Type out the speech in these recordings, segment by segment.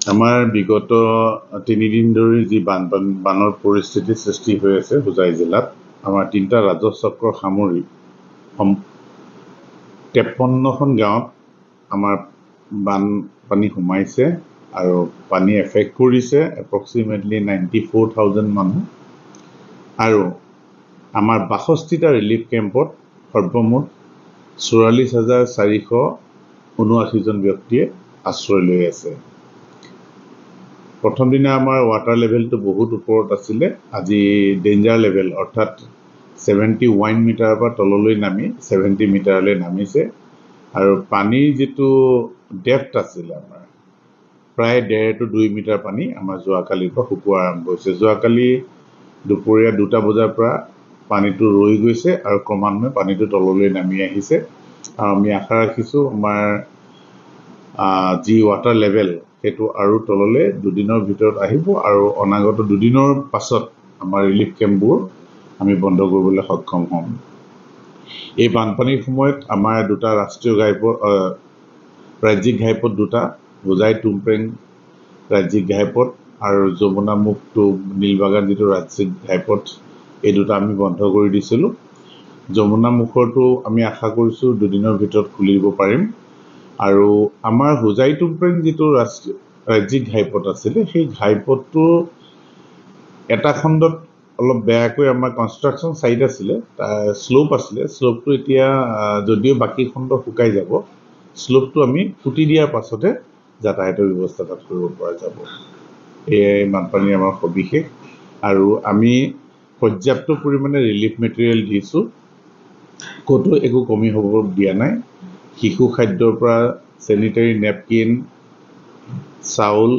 আমাৰ বিগত 3 দিন ধৰি যি বানৰ পৰিস্থিতি সৃষ্টি হৈ আছে হোজাই জিলাত আমাৰ 3টা ৰাজহ চক্ৰ সামৰি 53খন গাঁৱত আমাৰ বানপানী সোমাইছে আৰু পানী এফেক্ট কৰিছে এপ্ৰক্সিমেটলি 94,000 মানুহ আৰু আমাৰ 62টা ৰিলিফ কেম্পত সৰ্বমুঠ 44,479 জন ব্যক্তিয়ে আশ্ৰয় লৈ আছে। প্ৰথম দিনা আমাৰ ৱাটাৰ লেভেলটো বহুত ওপৰত আছিলে, আজি ডেঞ্জাৰ লেভেল অৰ্থাৎ 71 মিটাৰৰ পৰা তললৈ নামি 70 মিটাৰলৈ নামিছে আৰু পানীৰ যিটো ডেপ্থ আছিলে আমাৰ প্ৰায় 1.5 to 2 মিটাৰ পানী আমাৰ যোৱাকালিৰ পৰা শুকোৱা আৰম্ভ হৈছে। যোৱাকালি দুপৰীয়া 2টা বজাৰ পৰা পানীটো ৰৈ গৈছে আৰু ক্ৰমান্বয়ে পানীটো তললৈ নামি আহিছে আৰু আমি আশা ৰাখিছোঁ আমাৰ যি ৱাটাৰ লেভেল সেইটো আৰু তললৈ দুদিনৰ ভিতৰত আহিব আৰু অনাগত দুদিনৰ পাছত আমাৰ ৰিলিফ কেম্পবোৰ আমি বন্ধ কৰিবলৈ সক্ষম হ'ম। এই বানপানীৰ সময়ত আমাৰ 2টা ৰাষ্ট্ৰীয় ৰাজ্যিক ঘাইপথ 2টা হোজাই টুমপেং ৰাজ্যিক ঘাইপথ আৰু যমুনা মুখ টু নীলবাগান যিটো ৰাজ্যিক ঘাইপথ এই 2টা আমি বন্ধ কৰি দিছিলোঁ। যমুনা মুখৰটো আমি আশা কৰিছোঁ দুদিনৰ ভিতৰত খুলি দিব পাৰিম আৰু আমাৰ হোজাই টুমপেং যিটো ৰাজ্যিক ঘাইপথ আছিলে সেই ঘাইপথটো এটা খণ্ডত অলপ বেয়াকৈ আমাৰ কনষ্ট্ৰাকশ্যন ছাইট আছিলে, শ্লোপ আছিলে, শ্লোপটো এতিয়া যদিও বাকী খণ্ড শুকাই যাব শ্লোপটো আমি পুতি দিয়াৰ পাছতে যাতায়াতৰ ব্যৱস্থা তাত কৰিব পৰা যাব। এয়াই বানপানীৰ আমাৰ সবিশেষ আৰু আমি পৰ্যাপ্ত পৰিমাণে ৰিলিফ মেটেৰিয়েল দিছোঁ, ক'তো একো কমি হ'ব দিয়া নাই। শিশু খাদ্যৰ পৰা চেনিটাৰী নেপকিন, চাউল,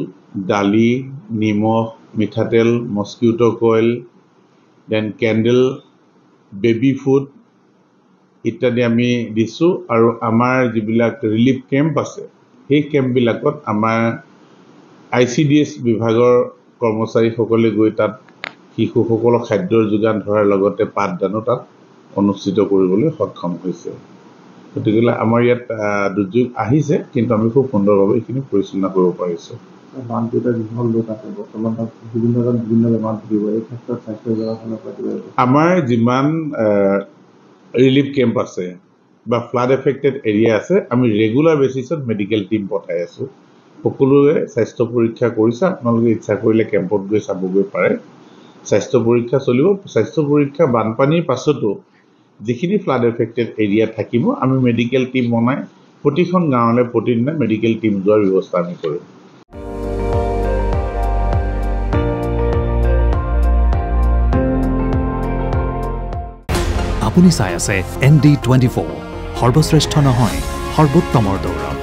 দালি, নিমখ, মিঠাতেল, মস্কিউটো কইল, দেন কেণ্ডেল, বেবী ফুড ইত্যাদি আমি দিছোঁ আৰু আমাৰ যিবিলাক ৰিলিফ কেম্প আছে সেই কেম্পবিলাকত আমাৰ ICDS বিভাগৰ কৰ্মচাৰীসকলে গৈ তাত শিশুসকলক খাদ্যৰ যোগান ধৰাৰ লগতে পাঠদানো তাত অনুষ্ঠিত কৰিবলৈ সক্ষম হৈছে। গতিকে আমাৰ ইয়াত দুৰ্যোগ আহিছে কিন্তু আমি খুব সুন্দৰভাৱে এইখিনি পৰিচালনা কৰিব পাৰিছোঁ। আমাৰ যিমান ৰিলিফ কেম্প আছে বা ফ্লাড এফেক্টেড এৰিয়া আছে আমি ৰেগুলাৰ বেচিছত মেডিকেল টিম পঠাই আছোঁ। সকলোৱে স্বাস্থ্য পৰীক্ষা কৰিছে, আপোনালোকে ইচ্ছা কৰিলে কেম্পত গৈ চাবগৈ পাৰে। স্বাস্থ্য পৰীক্ষা চলিব। স্বাস্থ্য পৰীক্ষা বানপানীৰ পাছতো যিখিনি ফ্লাড এফেক্টেড এৰিয়া থাকিব আমি মেডিকেল টিম বনাই প্ৰতিখন গাঁৱলৈ প্ৰতিদিনে মেডিকেল টিম যোৱাৰ ব্যৱস্থা আমি কৰিম। আপুনি চাই আছে ND24, সৰ্বশ্ৰেষ্ঠ নহয় সৰ্বোত্তমৰ দৌৰত।